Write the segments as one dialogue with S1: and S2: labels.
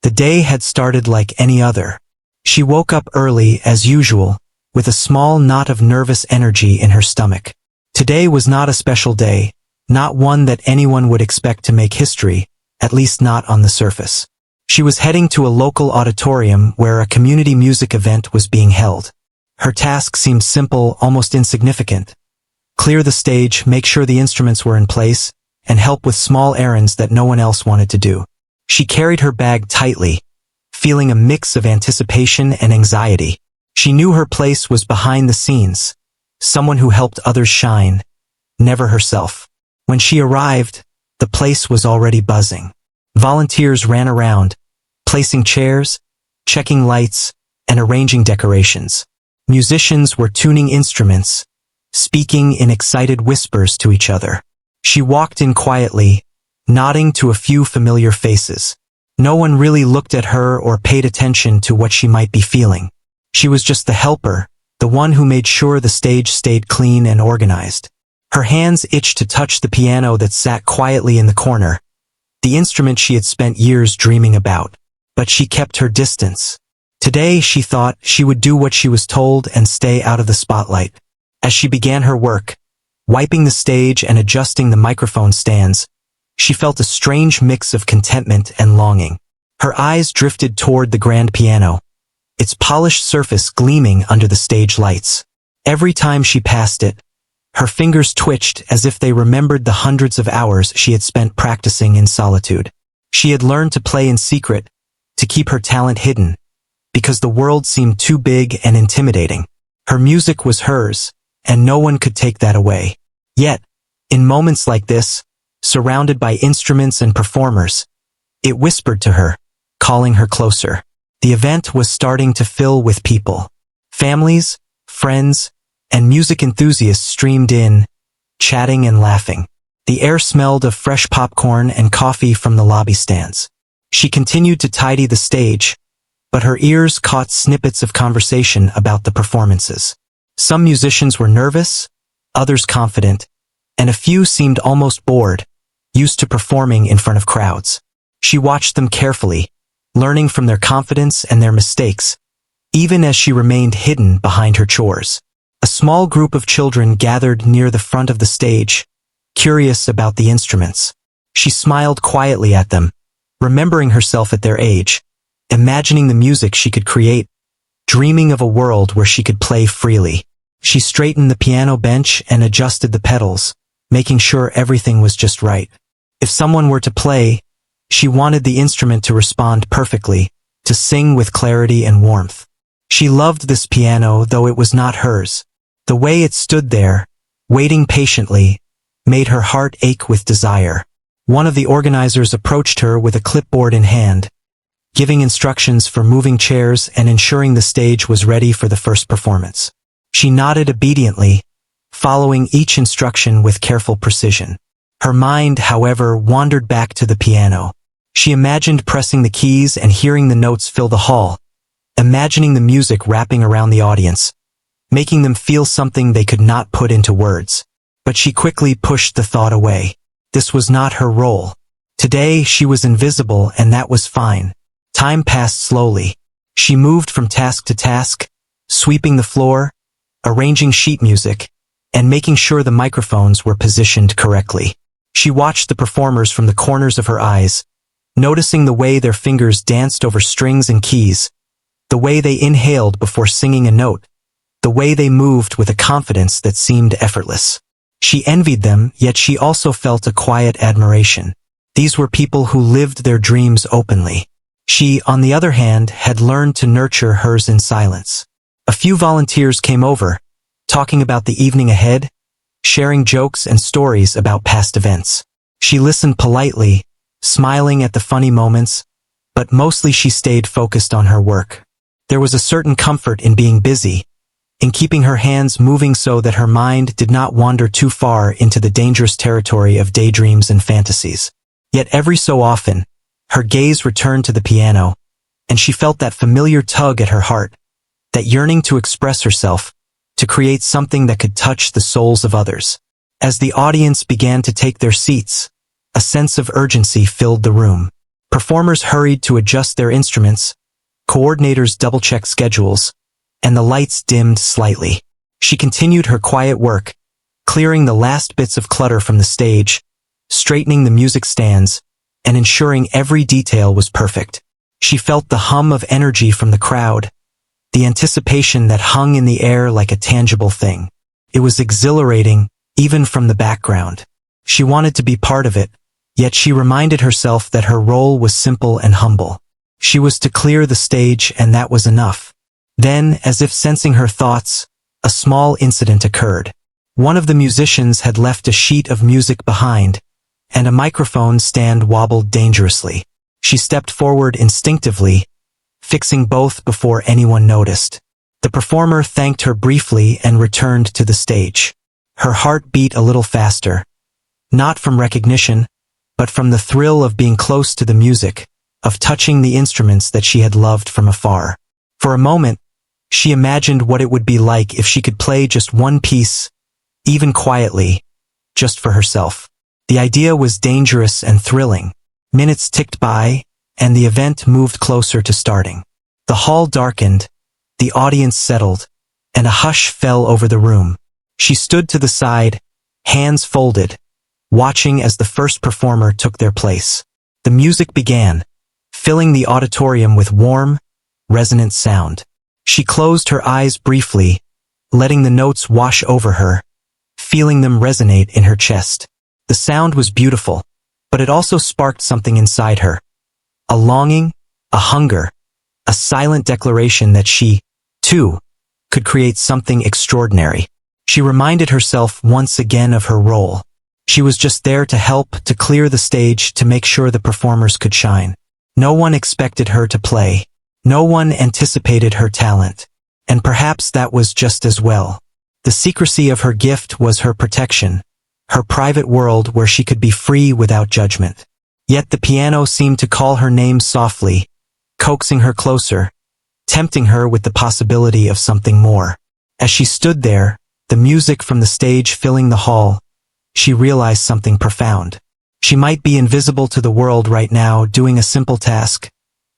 S1: The day had started like any other. She woke up early, as usual, with a small knot of nervous energy in her stomach. Today was not a special day, not one that anyone would expect to make history, at least not on the surface. She was heading to a local auditorium where a community music event was being held. Her task seemed simple, almost insignificant. Clear the stage, make sure the instruments were in place, and help with small errands that no one else wanted to do. She carried her bag tightly, feeling a mix of anticipation and anxiety. She knew her place was behind the scenes, someone who helped others shine, never herself. When she arrived, the place was already buzzing. Volunteers ran around, placing chairs, checking lights, and arranging decorations. Musicians were tuning instruments, speaking in excited whispers to each other. She walked in quietly, nodding to a few familiar faces. No one really looked at her or paid attention to what she might be feeling. She was just the helper, the one who made sure the stage stayed clean and organized. Her hands itched to touch the piano that sat quietly in the corner, the instrument she had spent years dreaming about. But she kept her distance. Today, she thought, she would do what she was told and stay out of the spotlight. As she began her work, wiping the stage and adjusting the microphone stands, she felt a strange mix of contentment and longing. Her eyes drifted toward the grand piano, its polished surface gleaming under the stage lights. Every time she passed it, her fingers twitched as if they remembered the hundreds of hours she had spent practicing in solitude. She had learned to play in secret, to keep her talent hidden, because the world seemed too big and intimidating. Her music was hers, and no one could take that away. Yet, in moments like this, surrounded by instruments and performers, it whispered to her, calling her closer. The event was starting to fill with people. Families, friends, and music enthusiasts streamed in, chatting and laughing. The air smelled of fresh popcorn and coffee from the lobby stands. She continued to tidy the stage, but her ears caught snippets of conversation about the performances. Some musicians were nervous, others confident, and a few seemed almost bored, used to performing in front of crowds. She watched them carefully, learning from their confidence and their mistakes, even as she remained hidden behind her chores. A small group of children gathered near the front of the stage, curious about the instruments. She smiled quietly at them, remembering herself at their age, imagining the music she could create, dreaming of a world where she could play freely. She straightened the piano bench and adjusted the pedals, making sure everything was just right. If someone were to play, she wanted the instrument to respond perfectly, to sing with clarity and warmth. She loved this piano, though it was not hers. The way it stood there, waiting patiently, made her heart ache with desire. One of the organizers approached her with a clipboard in hand, giving instructions for moving chairs and ensuring the stage was ready for the first performance. She nodded obediently, following each instruction with careful precision. Her mind, however, wandered back to the piano. She imagined pressing the keys and hearing the notes fill the hall, imagining the music wrapping around the audience, making them feel something they could not put into words. But she quickly pushed the thought away. This was not her role. Today, she was invisible, and that was fine. Time passed slowly. She moved from task to task, sweeping the floor, arranging sheet music, and making sure the microphones were positioned correctly. She watched the performers from the corners of her eyes, noticing the way their fingers danced over strings and keys, the way they inhaled before singing a note, the way they moved with a confidence that seemed effortless. She envied them, yet she also felt a quiet admiration. These were people who lived their dreams openly. She, on the other hand, had learned to nurture hers in silence. A few volunteers came over, talking about the evening ahead, sharing jokes and stories about past events. She listened politely, smiling at the funny moments, but mostly she stayed focused on her work. There was a certain comfort in being busy, in keeping her hands moving so that her mind did not wander too far into the dangerous territory of daydreams and fantasies. Yet every so often, her gaze returned to the piano, and she felt that familiar tug at her heart, that yearning to express herself, to create something that could touch the souls of others. As the audience began to take their seats, a sense of urgency filled the room. Performers hurried to adjust their instruments, coordinators double-checked schedules, and the lights dimmed slightly. She continued her quiet work, clearing the last bits of clutter from the stage, straightening the music stands, and ensuring every detail was perfect. She felt the hum of energy from the crowd, the anticipation that hung in the air like a tangible thing. It was exhilarating, even from the background. She wanted to be part of it, yet she reminded herself that her role was simple and humble. She was to clear the stage, and that was enough. Then, as if sensing her thoughts, a small incident occurred. One of the musicians had left a sheet of music behind, and a microphone stand wobbled dangerously. She stepped forward instinctively, fixing both before anyone noticed. The performer thanked her briefly and returned to the stage. Her heart beat a little faster, not from recognition, but from the thrill of being close to the music, of touching the instruments that she had loved from afar. For a moment, she imagined what it would be like if she could play just one piece, even quietly, just for herself. The idea was dangerous and thrilling. Minutes ticked by, and the event moved closer to starting. The hall darkened, the audience settled, and a hush fell over the room. She stood to the side, hands folded, watching as the first performer took their place. The music began, filling the auditorium with warm, resonant sound. She closed her eyes briefly, letting the notes wash over her, feeling them resonate in her chest. The sound was beautiful, but it also sparked something inside her. A longing, a hunger, a silent declaration that she, too, could create something extraordinary. She reminded herself once again of her role. She was just there to help, to clear the stage, to make sure the performers could shine. No one expected her to play. No one anticipated her talent. And perhaps that was just as well. The secrecy of her gift was her protection, her private world where she could be free without judgment. Yet the piano seemed to call her name softly, coaxing her closer, tempting her with the possibility of something more. As she stood there, the music from the stage filling the hall, she realized something profound. She might be invisible to the world right now doing a simple task,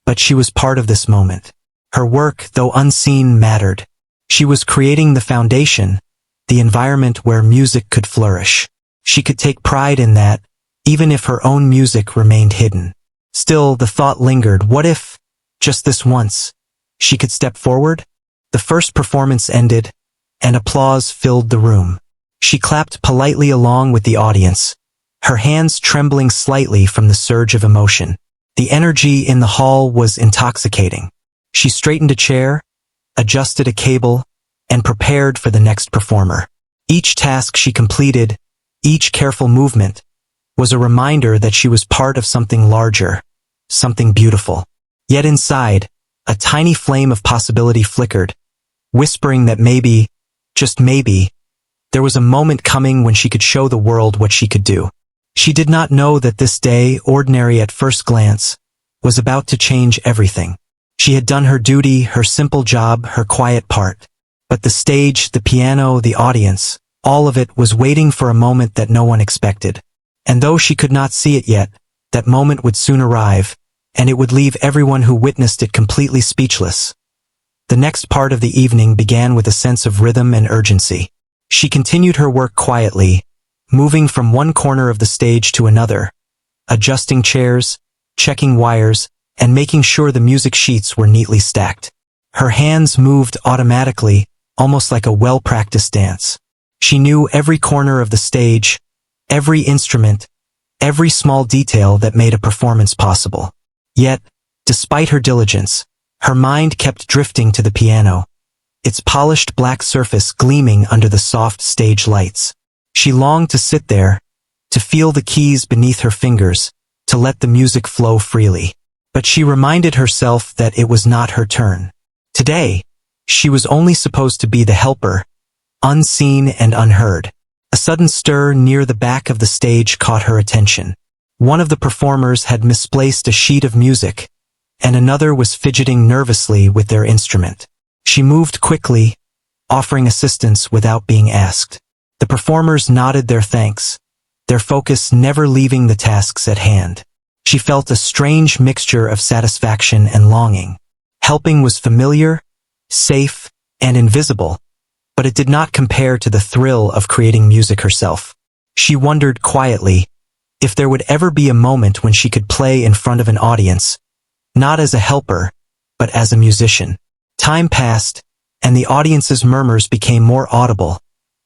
S1: but she was part of this moment. Her work, though unseen, mattered. She was creating the foundation, the environment where music could flourish. She could take pride in that, even if her own music remained hidden. Still, the thought lingered, what if, just this once, she could step forward? The first performance ended, and applause filled the room. She clapped politely along with the audience, her hands trembling slightly from the surge of emotion. The energy in the hall was intoxicating. She straightened a chair, adjusted a cable, and prepared for the next performer. Each task she completed, each careful movement, was a reminder that she was part of something larger, something beautiful. Yet inside, a tiny flame of possibility flickered, whispering that maybe, just maybe, there was a moment coming when she could show the world what she could do. She did not know that this day, ordinary at first glance, was about to change everything. She had done her duty, her simple job, her quiet part. But the stage, the piano, the audience, all of it was waiting for a moment that no one expected. And though she could not see it yet, that moment would soon arrive, and it would leave everyone who witnessed it completely speechless. The next part of the evening began with a sense of rhythm and urgency. She continued her work quietly, moving from one corner of the stage to another, adjusting chairs, checking wires, and making sure the music sheets were neatly stacked. Her hands moved automatically, almost like a well-practiced dance. She knew every corner of the stage, every instrument, every small detail that made a performance possible. Yet, despite her diligence, her mind kept drifting to the piano, its polished black surface gleaming under the soft stage lights. She longed to sit there, to feel the keys beneath her fingers, to let the music flow freely. But she reminded herself that it was not her turn. Today, she was only supposed to be the helper, unseen and unheard. A sudden stir near the back of the stage caught her attention. One of the performers had misplaced a sheet of music, and another was fidgeting nervously with their instrument. She moved quickly, offering assistance without being asked. The performers nodded their thanks, their focus never leaving the tasks at hand. She felt a strange mixture of satisfaction and longing. Helping was familiar, safe, and invisible, but it did not compare to the thrill of creating music herself. She wondered quietly if there would ever be a moment when she could play in front of an audience, not as a helper, but as a musician. Time passed, and the audience's murmurs became more audible,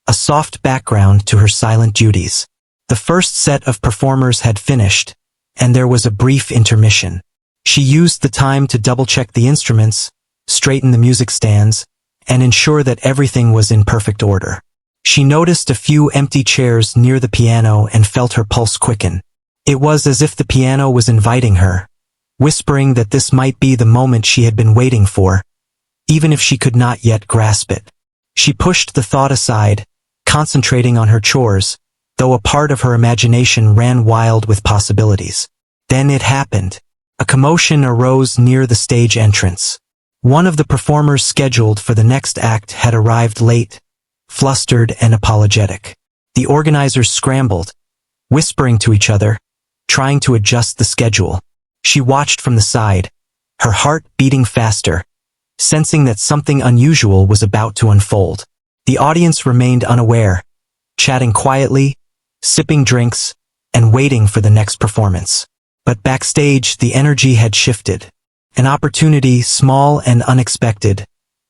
S1: a soft background to her silent duties. The first set of performers had finished, and there was a brief intermission. She used the time to double-check the instruments, straighten the music stands, and ensure that everything was in perfect order. She noticed a few empty chairs near the piano and felt her pulse quicken. It was as if the piano was inviting her, whispering that this might be the moment she had been waiting for, even if she could not yet grasp it. She pushed the thought aside, concentrating on her chores, though a part of her imagination ran wild with possibilities. Then it happened. A commotion arose near the stage entrance. One of the performers scheduled for the next act had arrived late, flustered and apologetic. The organizers scrambled, whispering to each other, trying to adjust the schedule. She watched from the side, her heart beating faster, sensing that something unusual was about to unfold. The audience remained unaware, chatting quietly, sipping drinks, and waiting for the next performance. But backstage, the energy had shifted. An opportunity, small and unexpected,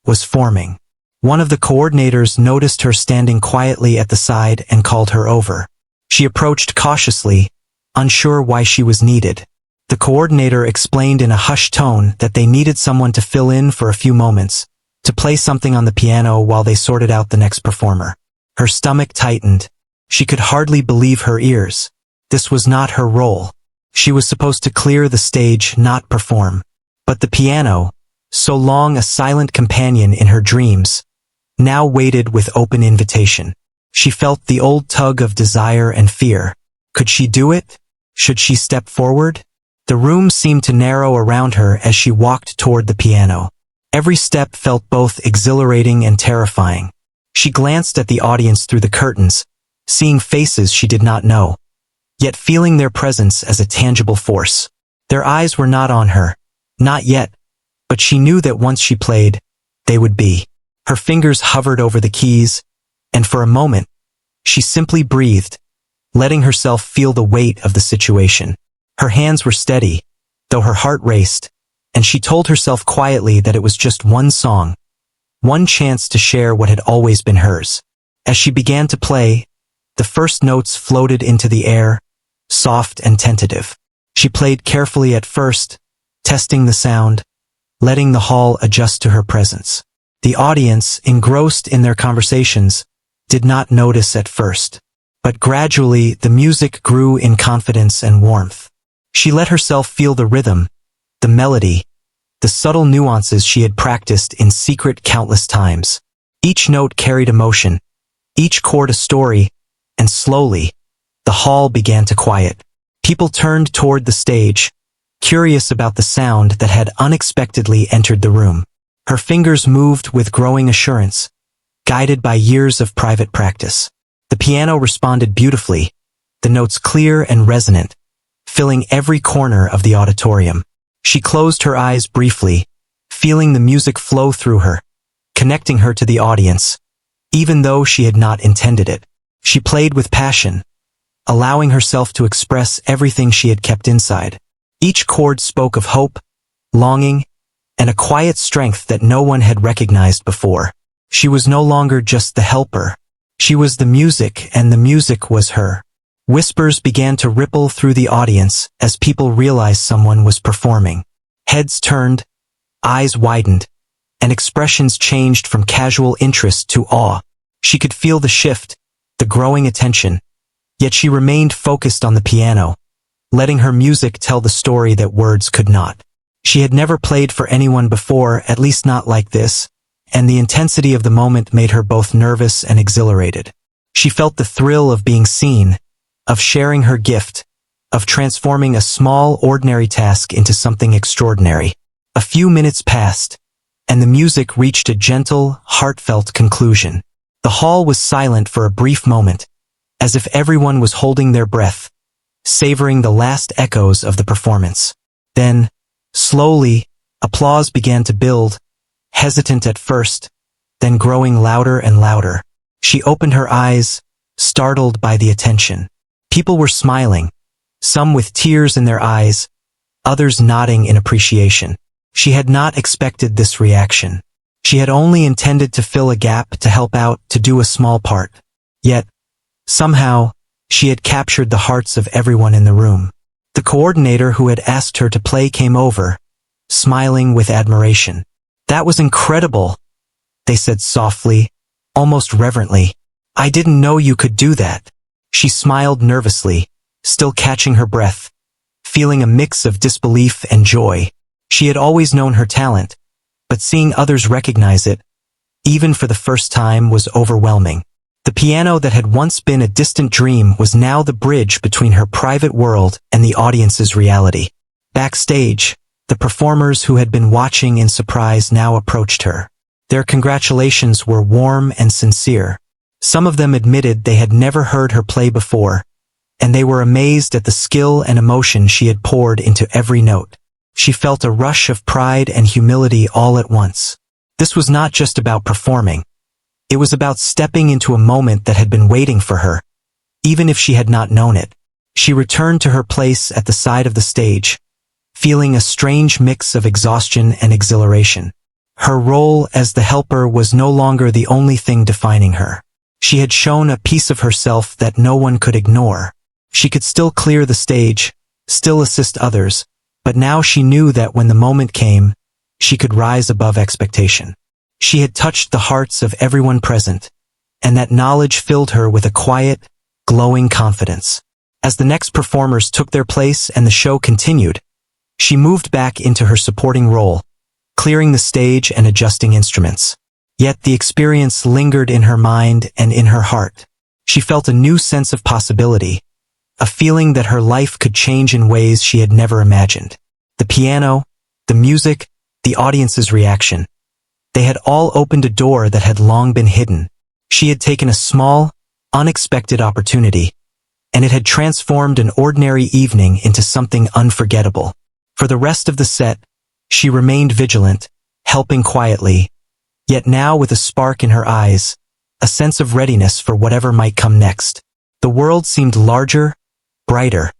S1: was forming. One of the coordinators noticed her standing quietly at the side and called her over. She approached cautiously, unsure why she was needed. The coordinator explained in a hushed tone that they needed someone to fill in for a few moments, to play something on the piano while they sorted out the next performer. Her stomach tightened. She could hardly believe her ears. This was not her role. She was supposed to clear the stage, not perform. But the piano, so long a silent companion in her dreams, now waited with open invitation. She felt the old tug of desire and fear. Could she do it? Should she step forward? The room seemed to narrow around her as she walked toward the piano. Every step felt both exhilarating and terrifying. She glanced at the audience through the curtains, seeing faces she did not know, yet feeling their presence as a tangible force. Their eyes were not on her, not yet, but she knew that once she played, they would be. Her fingers hovered over the keys, and for a moment, she simply breathed, letting herself feel the weight of the situation. Her hands were steady, though her heart raced, and she told herself quietly that it was just one song, one chance to share what had always been hers. As she began to play, the first notes floated into the air, soft and tentative. She played carefully at first, testing the sound, letting the hall adjust to her presence. The audience, engrossed in their conversations, did not notice at first. But gradually, the music grew in confidence and warmth. She let herself feel the rhythm, the melody, the subtle nuances she had practiced in secret countless times. Each note carried emotion, each chord a story, and slowly, the hall began to quiet. People turned toward the stage, curious about the sound that had unexpectedly entered the room. Her fingers moved with growing assurance, guided by years of private practice. The piano responded beautifully, the notes clear and resonant, filling every corner of the auditorium. She closed her eyes briefly, feeling the music flow through her, connecting her to the audience, even though she had not intended it. She played with passion, allowing herself to express everything she had kept inside. Each chord spoke of hope, longing, and a quiet strength that no one had recognized before. She was no longer just the helper. She was the music, and the music was her. Whispers began to ripple through the audience as people realized someone was performing. Heads turned, eyes widened, and expressions changed from casual interest to awe. She could feel the shift, the growing attention, yet she remained focused on the piano, letting her music tell the story that words could not. She had never played for anyone before, at least not like this, and the intensity of the moment made her both nervous and exhilarated. She felt the thrill of being seen, of sharing her gift, of transforming a small, ordinary task into something extraordinary. A few minutes passed, and the music reached a gentle, heartfelt conclusion. The hall was silent for a brief moment, as if everyone was holding their breath, savoring the last echoes of the performance. Then, slowly, applause began to build, hesitant at first, then growing louder and louder. She opened her eyes, startled by the attention. People were smiling, some with tears in their eyes, others nodding in appreciation. She had not expected this reaction. She had only intended to fill a gap, to help out, to do a small part. Yet, somehow, she had captured the hearts of everyone in the room. The coordinator who had asked her to play came over, smiling with admiration. "That was incredible," they said softly, almost reverently. "I didn't know you could do that." She smiled nervously, still catching her breath, feeling a mix of disbelief and joy. She had always known her talent, but seeing others recognize it, even for the first time, was overwhelming. The piano that had once been a distant dream was now the bridge between her private world and the audience's reality. Backstage, the performers who had been watching in surprise now approached her. Their congratulations were warm and sincere. Some of them admitted they had never heard her play before, and they were amazed at the skill and emotion she had poured into every note. She felt a rush of pride and humility all at once. This was not just about performing. It was about stepping into a moment that had been waiting for her, even if she had not known it. She returned to her place at the side of the stage, feeling a strange mix of exhaustion and exhilaration. Her role as the helper was no longer the only thing defining her. She had shown a piece of herself that no one could ignore. She could still clear the stage, still assist others, but now she knew that when the moment came, she could rise above expectation. She had touched the hearts of everyone present, and that knowledge filled her with a quiet, glowing confidence. As the next performers took their place and the show continued, she moved back into her supporting role, clearing the stage and adjusting instruments. Yet the experience lingered in her mind and in her heart. She felt a new sense of possibility, a feeling that her life could change in ways she had never imagined. The piano, the music, the audience's reaction. They had all opened a door that had long been hidden. She had taken a small, unexpected opportunity, and it had transformed an ordinary evening into something unforgettable. For the rest of the set, she remained vigilant, helping quietly, yet now with a spark in her eyes, a sense of readiness for whatever might come next. The world seemed larger, brighter,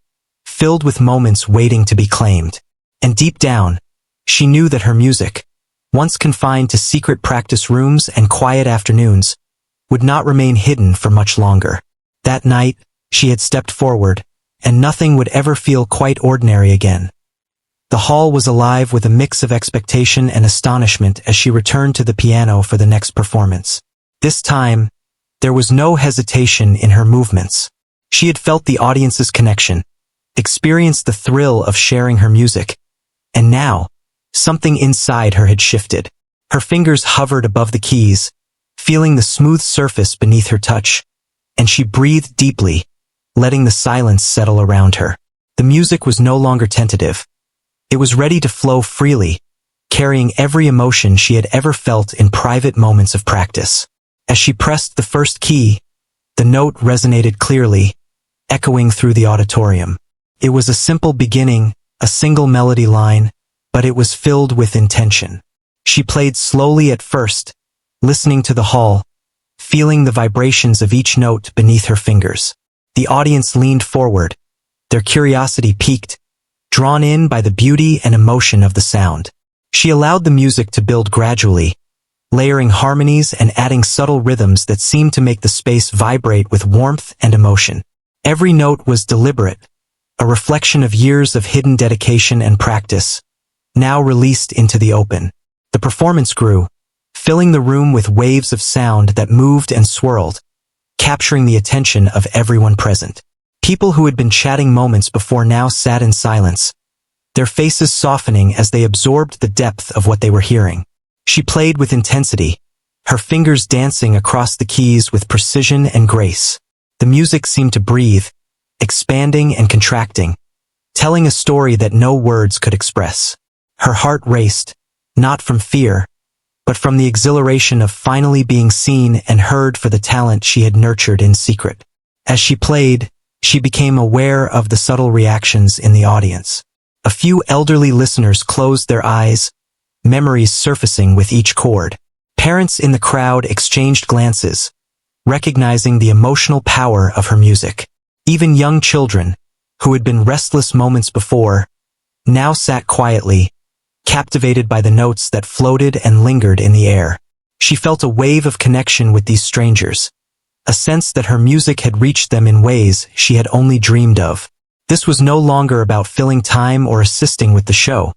S1: filled with moments waiting to be claimed. And deep down, she knew that her music, once confined to secret practice rooms and quiet afternoons, would not remain hidden for much longer. That night, she had stepped forward, and nothing would ever feel quite ordinary again. The hall was alive with a mix of expectation and astonishment as she returned to the piano for the next performance. This time, there was no hesitation in her movements. She had felt the audience's connection, experienced the thrill of sharing her music, and now, something inside her had shifted. Her fingers hovered above the keys, feeling the smooth surface beneath her touch, and she breathed deeply, letting the silence settle around her. The music was no longer tentative. It was ready to flow freely, carrying every emotion she had ever felt in private moments of practice. As she pressed the first key, the note resonated clearly, echoing through the auditorium. It was a simple beginning, a single melody line, but it was filled with intention. She played slowly at first, listening to the hall, feeling the vibrations of each note beneath her fingers. The audience leaned forward, their curiosity piqued, drawn in by the beauty and emotion of the sound. She allowed the music to build gradually, layering harmonies and adding subtle rhythms that seemed to make the space vibrate with warmth and emotion. Every note was deliberate, a reflection of years of hidden dedication and practice, now released into the open. The performance grew, filling the room with waves of sound that moved and swirled, capturing the attention of everyone present. People who had been chatting moments before now sat in silence, their faces softening as they absorbed the depth of what they were hearing. She played with intensity, her fingers dancing across the keys with precision and grace. The music seemed to breathe, expanding and contracting, telling a story that no words could express. Her heart raced, not from fear, but from the exhilaration of finally being seen and heard for the talent she had nurtured in secret. As she played, she became aware of the subtle reactions in the audience. A few elderly listeners closed their eyes, memories surfacing with each chord. Parents in the crowd exchanged glances, recognizing the emotional power of her music. Even young children, who had been restless moments before, now sat quietly, captivated by the notes that floated and lingered in the air. She felt a wave of connection with these strangers, a sense that her music had reached them in ways she had only dreamed of. This was no longer about filling time or assisting with the show.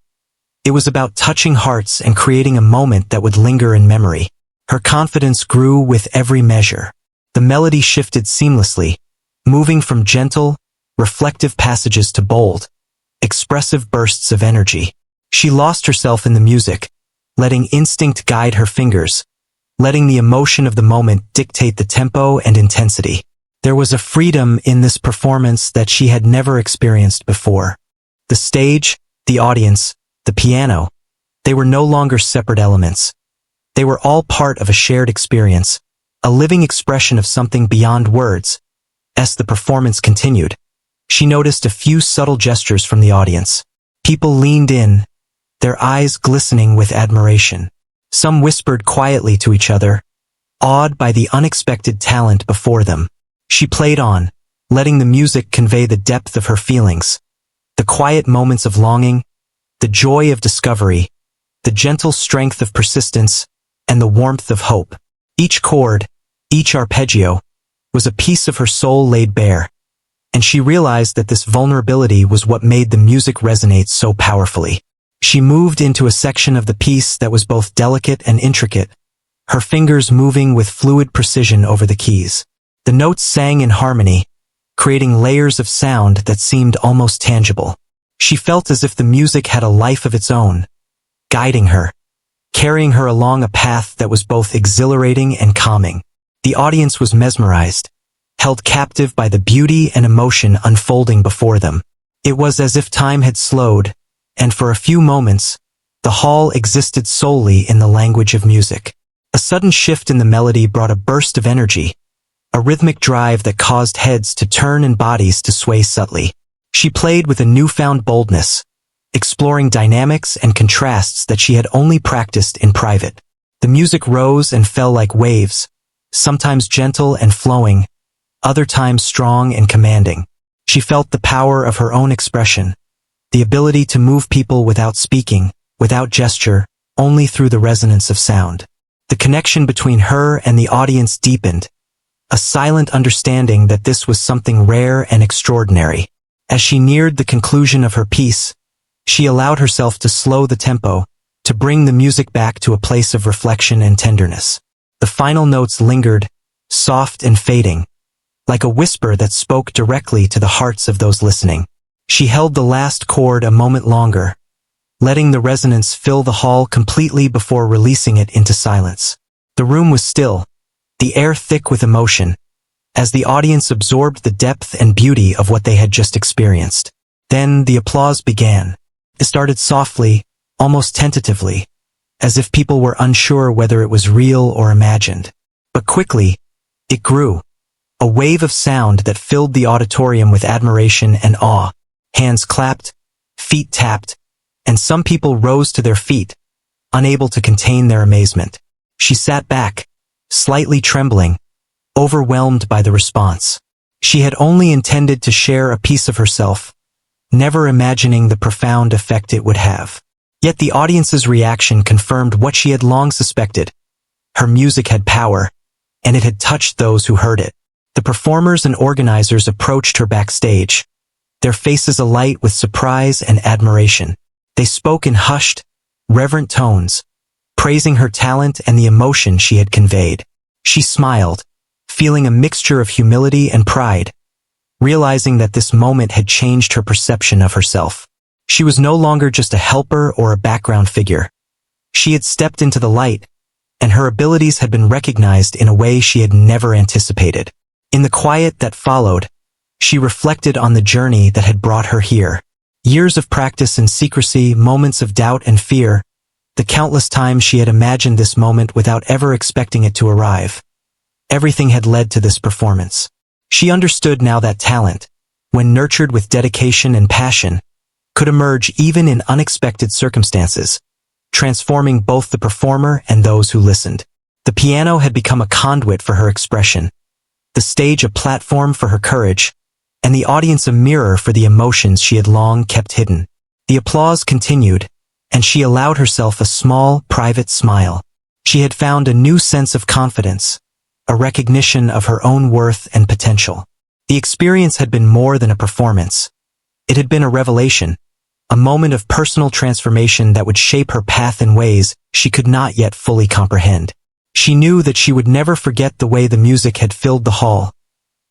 S1: It was about touching hearts and creating a moment that would linger in memory. Her confidence grew with every measure. The melody shifted seamlessly, moving from gentle, reflective passages to bold, expressive bursts of energy. She lost herself in the music, letting instinct guide her fingers, letting the emotion of the moment dictate the tempo and intensity. There was a freedom in this performance that she had never experienced before. The stage, the audience, the piano, they were no longer separate elements. They were all part of a shared experience, a living expression of something beyond words. As the performance continued, she noticed a few subtle gestures from the audience. People leaned in, their eyes glistening with admiration. Some whispered quietly to each other, awed by the unexpected talent before them. She played on, letting the music convey the depth of her feelings, the quiet moments of longing, the joy of discovery, the gentle strength of persistence, and the warmth of hope. Each chord, each arpeggio, was a piece of her soul laid bare, and she realized that this vulnerability was what made the music resonate so powerfully. She moved into a section of the piece that was both delicate and intricate, her fingers moving with fluid precision over the keys. The notes sang in harmony, creating layers of sound that seemed almost tangible. She felt as if the music had a life of its own, guiding her, carrying her along a path that was both exhilarating and calming. The audience was mesmerized, held captive by the beauty and emotion unfolding before them. It was as if time had slowed, and for a few moments, the hall existed solely in the language of music. A sudden shift in the melody brought a burst of energy, a rhythmic drive that caused heads to turn and bodies to sway subtly. She played with a newfound boldness, exploring dynamics and contrasts that she had only practiced in private. The music rose and fell like waves, sometimes gentle and flowing, other times strong and commanding. She felt the power of her own expression, the ability to move people without speaking, without gesture, only through the resonance of sound. The connection between her and the audience deepened, a silent understanding that this was something rare and extraordinary. As she neared the conclusion of her piece, she allowed herself to slow the tempo, to bring the music back to a place of reflection and tenderness. The final notes lingered, soft and fading, like a whisper that spoke directly to the hearts of those listening. She held the last chord a moment longer, letting the resonance fill the hall completely before releasing it into silence. The room was still, the air thick with emotion, as the audience absorbed the depth and beauty of what they had just experienced. Then the applause began. It started softly, almost tentatively, as if people were unsure whether it was real or imagined. But quickly, it grew, a wave of sound that filled the auditorium with admiration and awe. Hands clapped, feet tapped, and some people rose to their feet, unable to contain their amazement. She sat back, slightly trembling, overwhelmed by the response. She had only intended to share a piece of herself, never imagining the profound effect it would have. Yet the audience's reaction confirmed what she had long suspected. Her music had power, and it had touched those who heard it. The performers and organizers approached her backstage, their faces alight with surprise and admiration. They spoke in hushed, reverent tones, praising her talent and the emotion she had conveyed. She smiled, feeling a mixture of humility and pride, realizing that this moment had changed her perception of herself. She was no longer just a helper or a background figure. She had stepped into the light, and her abilities had been recognized in a way she had never anticipated. In the quiet that followed, she reflected on the journey that had brought her here. Years of practice in secrecy, moments of doubt and fear, the countless times she had imagined this moment without ever expecting it to arrive. Everything had led to this performance. She understood now that talent, when nurtured with dedication and passion, could emerge even in unexpected circumstances, transforming both the performer and those who listened. The piano had become a conduit for her expression, the stage a platform for her courage, and the audience a mirror for the emotions she had long kept hidden. The applause continued, and she allowed herself a small, private smile. She had found a new sense of confidence, a recognition of her own worth and potential. The experience had been more than a performance. It had been a revelation, a moment of personal transformation that would shape her path in ways she could not yet fully comprehend. She knew that she would never forget the way the music had filled the hall,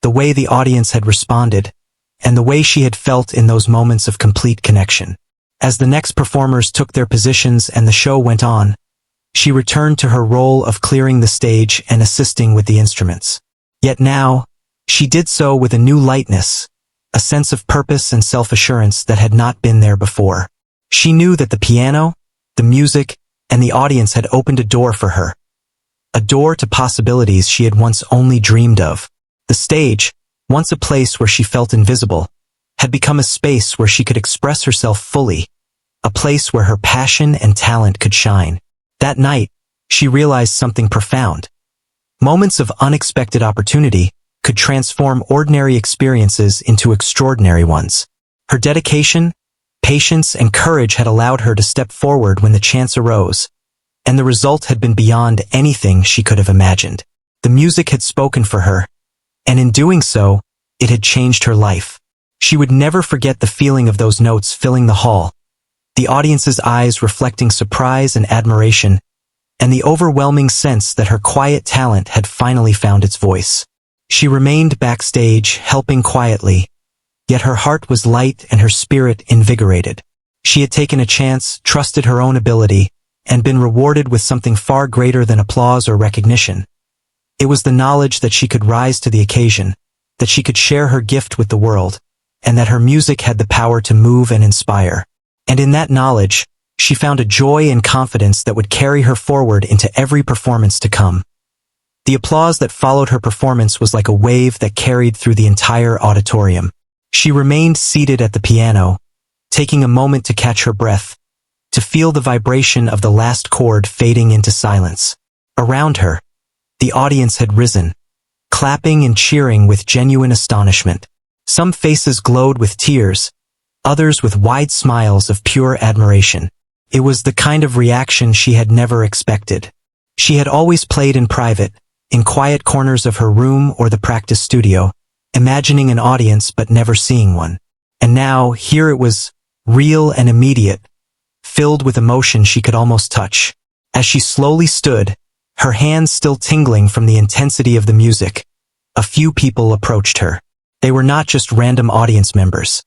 S1: the way the audience had responded, and the way she had felt in those moments of complete connection. As the next performers took their positions and the show went on, she returned to her role of clearing the stage and assisting with the instruments. Yet now, she did so with a new lightness, a sense of purpose and self-assurance that had not been there before. She knew that the piano, the music, and the audience had opened a door for her, a door to possibilities she had once only dreamed of. The stage, once a place where she felt invisible, had become a space where she could express herself fully, a place where her passion and talent could shine. That night, she realized something profound. Moments of unexpected opportunity could transform ordinary experiences into extraordinary ones. Her dedication, patience, and courage had allowed her to step forward when the chance arose, and the result had been beyond anything she could have imagined. The music had spoken for her, and in doing so, it had changed her life. She would never forget the feeling of those notes filling the hall, the audience's eyes reflecting surprise and admiration, and the overwhelming sense that her quiet talent had finally found its voice. She remained backstage, helping quietly, yet her heart was light and her spirit invigorated. She had taken a chance, trusted her own ability, and been rewarded with something far greater than applause or recognition. It was the knowledge that she could rise to the occasion, that she could share her gift with the world, and that her music had the power to move and inspire. And in that knowledge, she found a joy and confidence that would carry her forward into every performance to come. The applause that followed her performance was like a wave that carried through the entire auditorium. She remained seated at the piano, taking a moment to catch her breath, to feel the vibration of the last chord fading into silence. Around her, the audience had risen, clapping and cheering with genuine astonishment. Some faces glowed with tears, others with wide smiles of pure admiration. It was the kind of reaction she had never expected. She had always played in private, in quiet corners of her room or the practice studio, imagining an audience but never seeing one. And now, here it was, real and immediate, filled with emotion she could almost touch. As she slowly stood, her hands still tingling from the intensity of the music, a few people approached her. They were not just random audience members.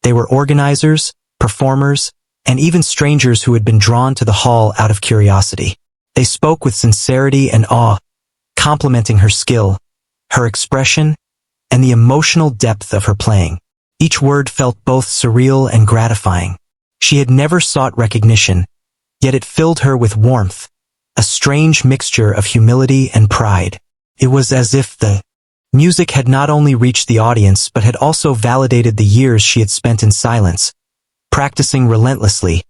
S1: They were organizers, performers, and even strangers who had been drawn to the hall out of curiosity. They spoke with sincerity and awe, complimenting her skill, her expression, and the emotional depth of her playing. Each word felt both surreal and gratifying. She had never sought recognition, yet it filled her with warmth, a strange mixture of humility and pride. It was as if the music had not only reached the audience but had also validated the years she had spent in silence, practicing relentlessly,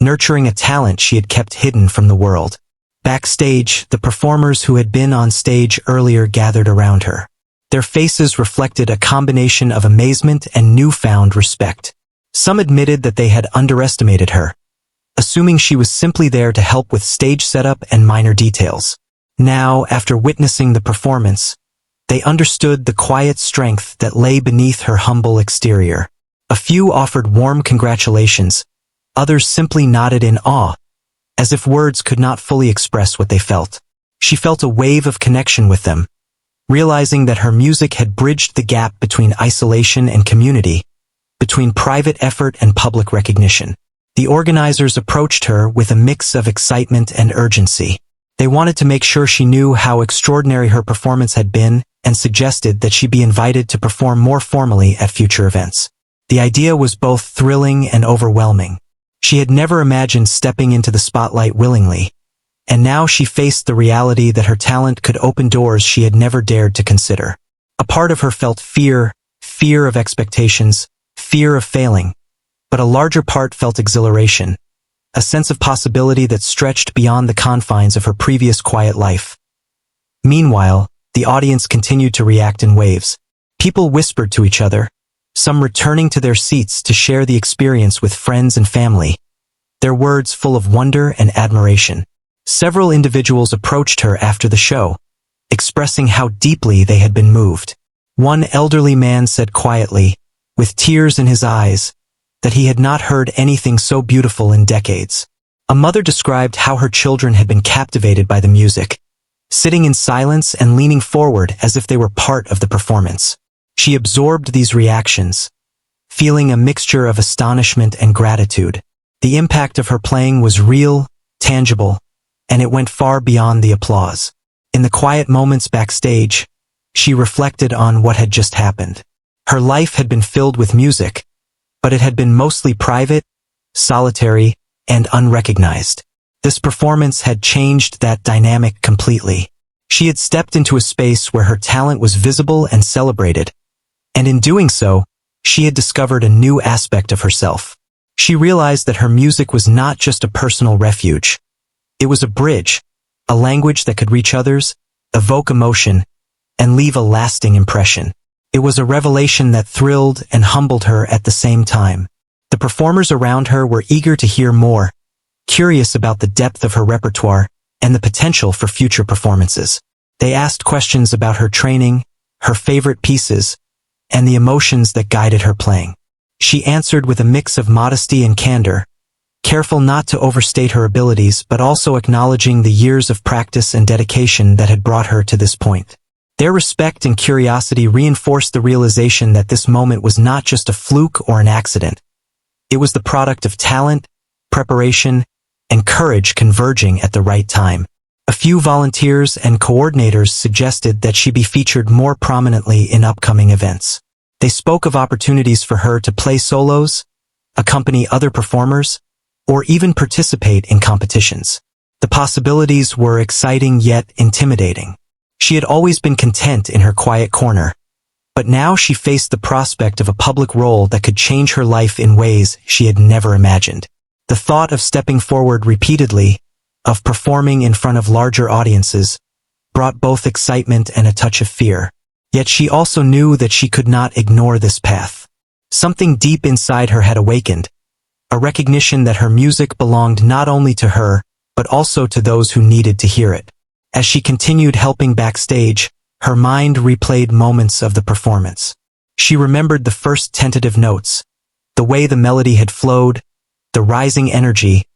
S1: nurturing a talent she had kept hidden from the world. Backstage, the performers who had been on stage earlier gathered around her. Their faces reflected a combination of amazement and newfound respect. Some admitted that they had underestimated her, assuming she was simply there to help with stage setup and minor details. Now, after witnessing the performance, they understood the quiet strength that lay beneath her humble exterior. A few offered warm congratulations, others simply nodded in awe, as if words could not fully express what they felt. She felt a wave of connection with them, realizing that her music had bridged the gap between isolation and community, between private effort and public recognition. The organizers approached her with a mix of excitement and urgency. They wanted to make sure she knew how extraordinary her performance had been and suggested that she be invited to perform more formally at future events. The idea was both thrilling and overwhelming. She had never imagined stepping into the spotlight willingly, and now she faced the reality that her talent could open doors she had never dared to consider. A part of her felt fear, fear of expectations, fear of failing, but a larger part felt exhilaration, a sense of possibility that stretched beyond the confines of her previous quiet life. Meanwhile, the audience continued to react in waves. People whispered to each other, some returning to their seats to share the experience with friends and family, their words full of wonder and admiration. Several individuals approached her after the show, expressing how deeply they had been moved. One elderly man said quietly, with tears in his eyes, that he had not heard anything so beautiful in decades. A mother described how her children had been captivated by the music, sitting in silence and leaning forward as if they were part of the performance. She absorbed these reactions, feeling a mixture of astonishment and gratitude. The impact of her playing was real, tangible, and it went far beyond the applause. In the quiet moments backstage, she reflected on what had just happened. Her life had been filled with music, but it had been mostly private, solitary, and unrecognized. This performance had changed that dynamic completely. She had stepped into a space where her talent was visible and celebrated, and in doing so, she had discovered a new aspect of herself. She realized that her music was not just a personal refuge. It was a bridge, a language that could reach others, evoke emotion, and leave a lasting impression. It was a revelation that thrilled and humbled her at the same time. The performers around her were eager to hear more, curious about the depth of her repertoire and the potential for future performances. They asked questions about her training, her favorite pieces, and the emotions that guided her playing. She answered with a mix of modesty and candor, careful not to overstate her abilities but also acknowledging the years of practice and dedication that had brought her to this point. Their respect and curiosity reinforced the realization that this moment was not just a fluke or an accident. It was the product of talent, preparation, and courage converging at the right time. A few volunteers and coordinators suggested that she be featured more prominently in upcoming events. They spoke of opportunities for her to play solos, accompany other performers, or even participate in competitions. The possibilities were exciting yet intimidating. She had always been content in her quiet corner, but now she faced the prospect of a public role that could change her life in ways she had never imagined. The thought of stepping forward repeatedly, of performing in front of larger audiences, brought both excitement and a touch of fear. Yet she also knew that she could not ignore this path. Something deep inside her had awakened, a recognition that her music belonged not only to her, but also to those who needed to hear it. As she continued helping backstage, her mind replayed moments of the performance. She remembered the first tentative notes, the way the melody had flowed, the rising energy,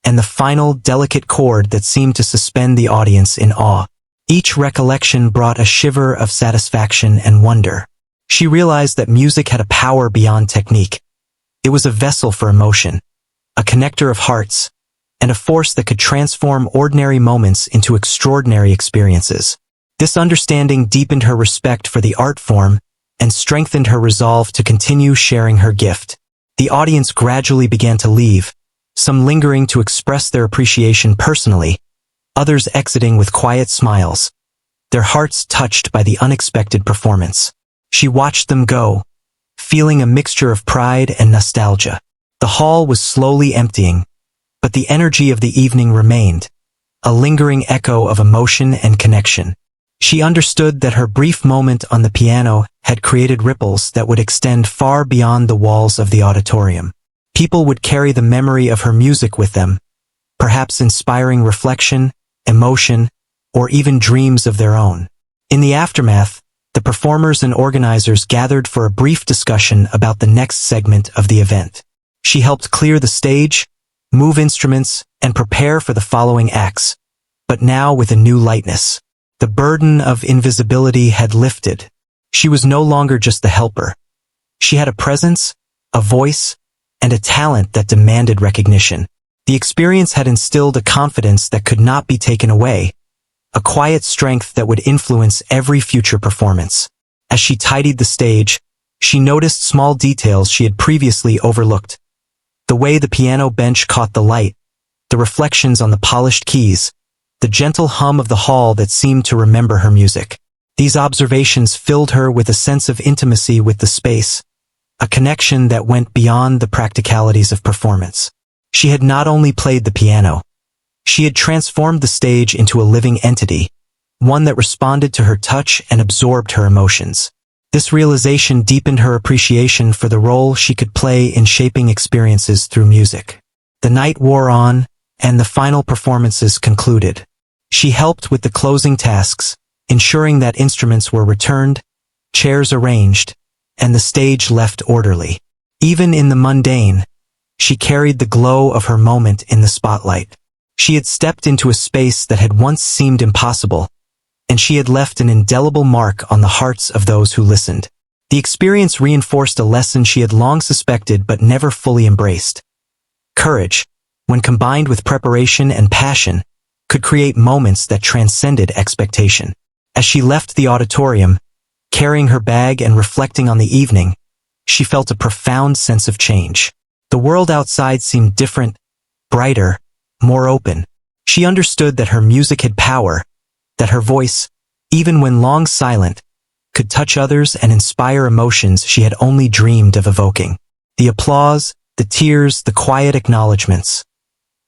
S1: and the final delicate chord that seemed to suspend the audience in awe. Each recollection brought a shiver of satisfaction and wonder. She realized that music had a power beyond technique. It was a vessel for emotion, a connector of hearts, and a force that could transform ordinary moments into extraordinary experiences. This understanding deepened her respect for the art form and strengthened her resolve to continue sharing her gift. The audience gradually began to leave, some lingering to express their appreciation personally, others exiting with quiet smiles, their hearts touched by the unexpected performance. She watched them go, feeling a mixture of pride and nostalgia. The hall was slowly emptying, but the energy of the evening remained, a lingering echo of emotion and connection. She understood that her brief moment on the piano had created ripples that would extend far beyond the walls of the auditorium. People would carry the memory of her music with them, perhaps inspiring reflection, emotion, or even dreams of their own. In the aftermath, the performers and organizers gathered for a brief discussion about the next segment of the event. She helped clear the stage, move instruments, and prepare for the following acts, but now with a new lightness. The burden of invisibility had lifted. She was no longer just the helper. She had a presence, a voice, and a talent that demanded recognition. The experience had instilled a confidence that could not be taken away, a quiet strength that would influence every future performance. As she tidied the stage, she noticed small details she had previously overlooked. The way the piano bench caught the light, the reflections on the polished keys, the gentle hum of the hall that seemed to remember her music. These observations filled her with a sense of intimacy with the space, a connection that went beyond the practicalities of performance. She had not only played the piano, she had transformed the stage into a living entity, one that responded to her touch and absorbed her emotions. This realization deepened her appreciation for the role she could play in shaping experiences through music. The night wore on, and the final performances concluded. She helped with the closing tasks, ensuring that instruments were returned, chairs arranged, and the stage left orderly. Even in the mundane, she carried the glow of her moment in the spotlight. She had stepped into a space that had once seemed impossible, and she had left an indelible mark on the hearts of those who listened. The experience reinforced a lesson she had long suspected but never fully embraced. Courage, when combined with preparation and passion, could create moments that transcended expectation. As she left the auditorium, carrying her bag and reflecting on the evening, she felt a profound sense of change. The world outside seemed different, brighter, more open. She understood that her music had power, that her voice, even when long silent, could touch others and inspire emotions she had only dreamed of evoking. The applause, the tears, the quiet acknowledgments,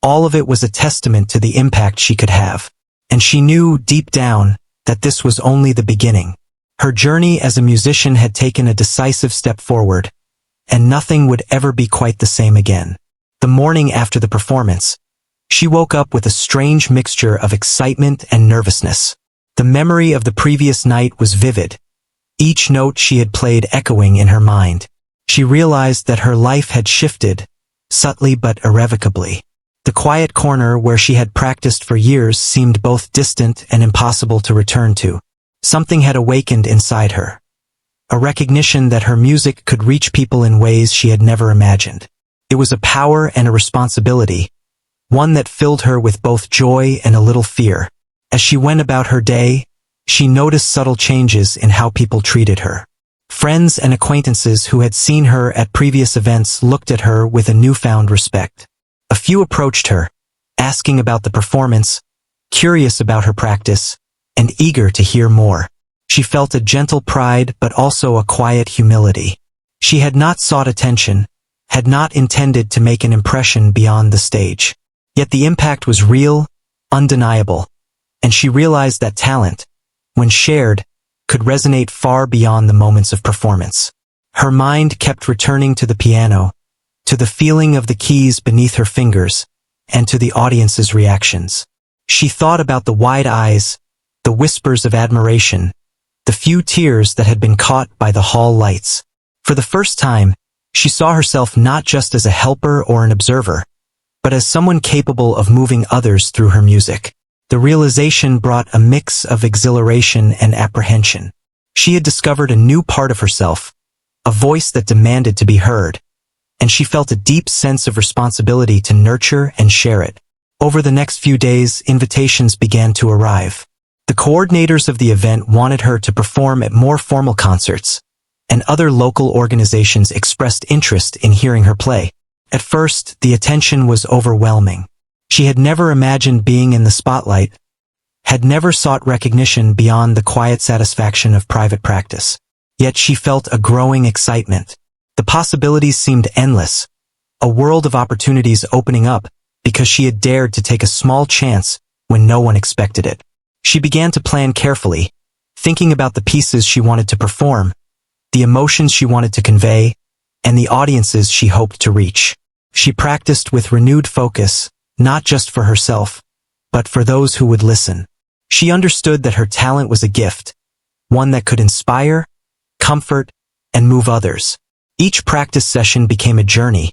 S1: all of it was a testament to the impact she could have. And she knew, deep down, that this was only the beginning. Her journey as a musician had taken a decisive step forward, and nothing would ever be quite the same again. The morning after the performance, she woke up with a strange mixture of excitement and nervousness. The memory of the previous night was vivid, each note she had played echoing in her mind. She realized that her life had shifted, subtly but irrevocably. The quiet corner where she had practiced for years seemed both distant and impossible to return to. Something had awakened inside her, a recognition that her music could reach people in ways she had never imagined. It was a power and a responsibility, one that filled her with both joy and a little fear. As she went about her day, she noticed subtle changes in how people treated her. Friends and acquaintances who had seen her at previous events looked at her with a newfound respect. A few approached her, asking about the performance, curious about her practice, and eager to hear more. She felt a gentle pride but also a quiet humility. She had not sought attention, had not intended to make an impression beyond the stage. Yet the impact was real, undeniable, and she realized that talent, when shared, could resonate far beyond the moments of performance. Her mind kept returning to the piano, to the feeling of the keys beneath her fingers, and to the audience's reactions. She thought about the wide eyes, the whispers of admiration, the few tears that had been caught by the hall lights. For the first time, she saw herself not just as a helper or an observer, but as someone capable of moving others through her music. The realization brought a mix of exhilaration and apprehension. She had discovered a new part of herself, a voice that demanded to be heard, and she felt a deep sense of responsibility to nurture and share it. Over the next few days, invitations began to arrive. The coordinators of the event wanted her to perform at more formal concerts, and other local organizations expressed interest in hearing her play. At first, the attention was overwhelming. She had never imagined being in the spotlight, had never sought recognition beyond the quiet satisfaction of private practice. Yet she felt a growing excitement. The possibilities seemed endless, a world of opportunities opening up because she had dared to take a small chance when no one expected it. She began to plan carefully, thinking about the pieces she wanted to perform, the emotions she wanted to convey, and the audiences she hoped to reach. She practiced with renewed focus, not just for herself, but for those who would listen. She understood that her talent was a gift, one that could inspire, comfort, and move others. Each practice session became a journey,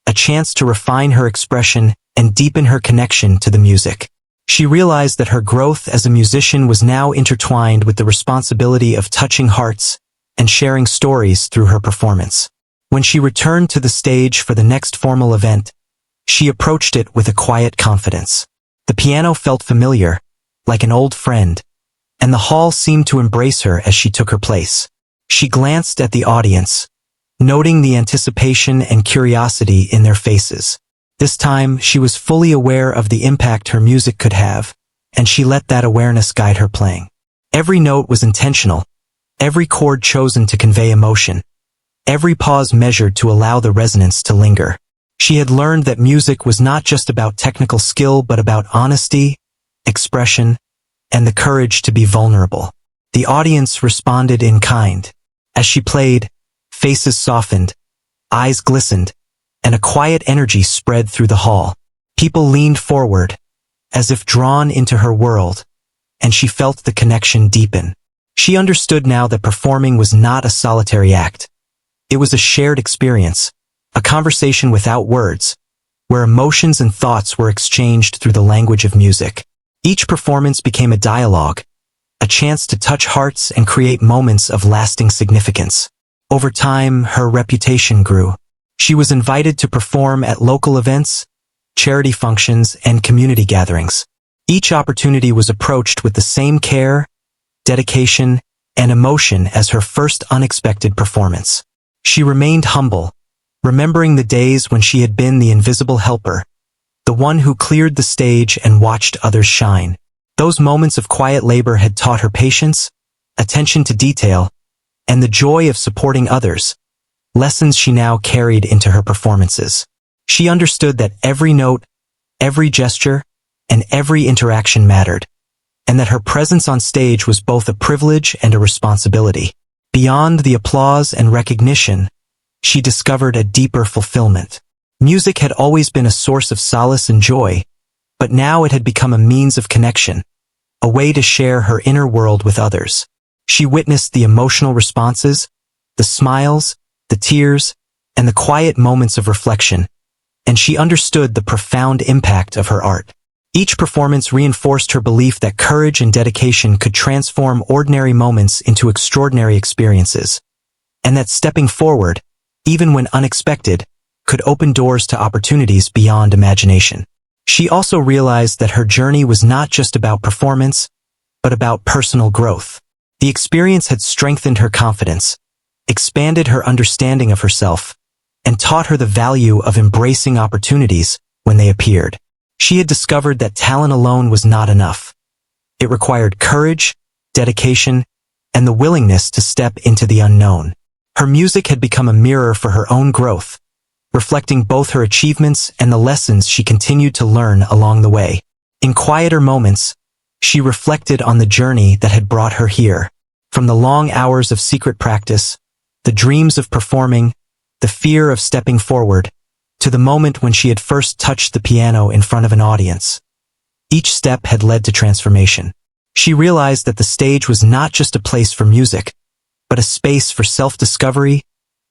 S1: a chance to refine her expression and deepen her connection to the music. She realized that her growth as a musician was now intertwined with the responsibility of touching hearts and sharing stories through her performance. When she returned to the stage for the next formal event, she approached it with a quiet confidence. The piano felt familiar, like an old friend, and the hall seemed to embrace her as she took her place. She glanced at the audience, noting the anticipation and curiosity in their faces. This time, she was fully aware of the impact her music could have, and she let that awareness guide her playing. Every note was intentional, every chord chosen to convey emotion, every pause measured to allow the resonance to linger. She had learned that music was not just about technical skill but about honesty, expression, and the courage to be vulnerable. The audience responded in kind. As she played, faces softened, eyes glistened, and a quiet energy spread through the hall. People leaned forward, as if drawn into her world, and she felt the connection deepen. She understood now that performing was not a solitary act. It was a shared experience, a conversation without words, where emotions and thoughts were exchanged through the language of music. Each performance became a dialogue, a chance to touch hearts and create moments of lasting significance. Over time, her reputation grew. She was invited to perform at local events, charity functions, and community gatherings. Each opportunity was approached with the same care, dedication, and emotion as her first unexpected performance. She remained humble, remembering the days when she had been the invisible helper, the one who cleared the stage and watched others shine. Those moments of quiet labor had taught her patience, attention to detail, and the joy of supporting others, lessons she now carried into her performances. She understood that every note, every gesture, and every interaction mattered, and that her presence on stage was both a privilege and a responsibility. Beyond the applause and recognition, she discovered a deeper fulfillment. Music had always been a source of solace and joy, but now it had become a means of connection, a way to share her inner world with others. She witnessed the emotional responses, the smiles, the tears, and the quiet moments of reflection, and she understood the profound impact of her art. Each performance reinforced her belief that courage and dedication could transform ordinary moments into extraordinary experiences, and that stepping forward, even when unexpected, could open doors to opportunities beyond imagination. She also realized that her journey was not just about performance, but about personal growth. The experience had strengthened her confidence, expanded her understanding of herself, and taught her the value of embracing opportunities when they appeared. She had discovered that talent alone was not enough. It required courage, dedication, and the willingness to step into the unknown. Her music had become a mirror for her own growth, reflecting both her achievements and the lessons she continued to learn along the way. In quieter moments, she reflected on the journey that had brought her here. From the long hours of secret practice, the dreams of performing, the fear of stepping forward, to the moment when she had first touched the piano in front of an audience. Each step had led to transformation. She realized that the stage was not just a place for music, but a space for self-discovery,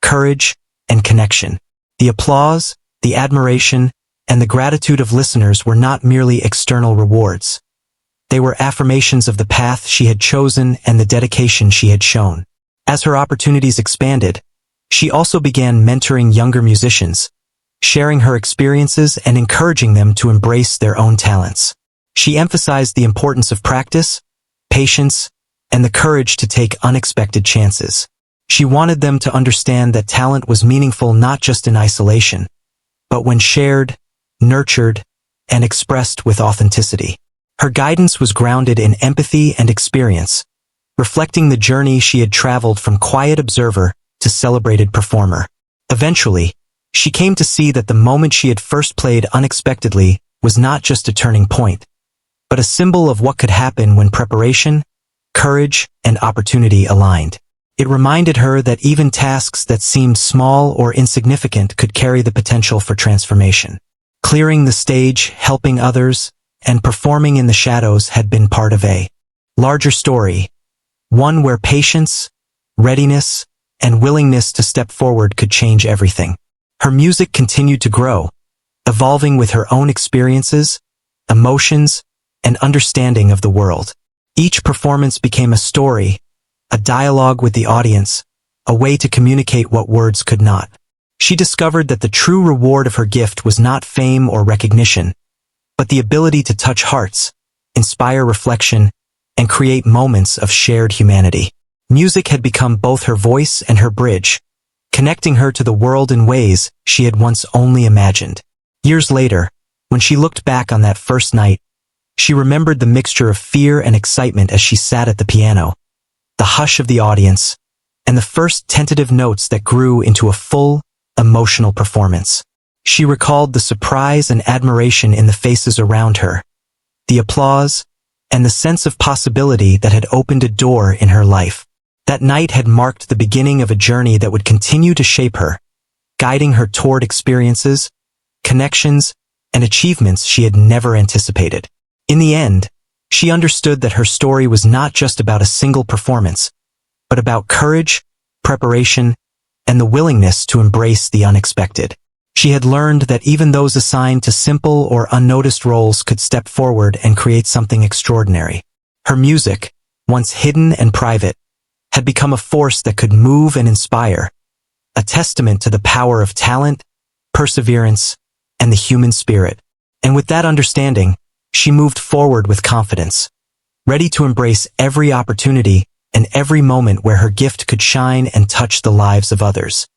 S1: courage, and connection. The applause, the admiration, and the gratitude of listeners were not merely external rewards. They were affirmations of the path she had chosen and the dedication she had shown. As her opportunities expanded, she also began mentoring younger musicians, sharing her experiences and encouraging them to embrace their own talents. She emphasized the importance of practice, patience, and the courage to take unexpected chances. She wanted them to understand that talent was meaningful not just in isolation, but when shared, nurtured, and expressed with authenticity. Her guidance was grounded in empathy and experience, reflecting the journey she had traveled from quiet observer to celebrated performer. Eventually, she came to see that the moment she had first played unexpectedly was not just a turning point, but a symbol of what could happen when preparation, courage, and opportunity aligned. It reminded her that even tasks that seemed small or insignificant could carry the potential for transformation. Clearing the stage, helping others, and performing in the shadows had been part of a larger story, one where patience, readiness, and willingness to step forward could change everything. Her music continued to grow, evolving with her own experiences, emotions, and understanding of the world. Each performance became a story, a dialogue with the audience, a way to communicate what words could not. She discovered that the true reward of her gift was not fame or recognition, but the ability to touch hearts, inspire reflection, and create moments of shared humanity. Music had become both her voice and her bridge, connecting her to the world in ways she had once only imagined. Years later, when she looked back on that first night, She remembered the mixture of fear and excitement as she sat at the piano, the hush of the audience, and the first tentative notes that grew into a full, emotional performance. She recalled the surprise and admiration in the faces around her, the applause, and the sense of possibility that had opened a door in her life. That night had marked the beginning of a journey that would continue to shape her, guiding her toward experiences, connections, and achievements she had never anticipated. In the end, she understood that her story was not just about a single performance, but about courage, preparation, and the willingness to embrace the unexpected. She had learned that even those assigned to simple or unnoticed roles could step forward and create something extraordinary. Her music, once hidden and private, had become a force that could move and inspire, a testament to the power of talent, perseverance, and the human spirit. And with that understanding, she moved forward with confidence, ready to embrace every opportunity and every moment where her gift could shine and touch the lives of others.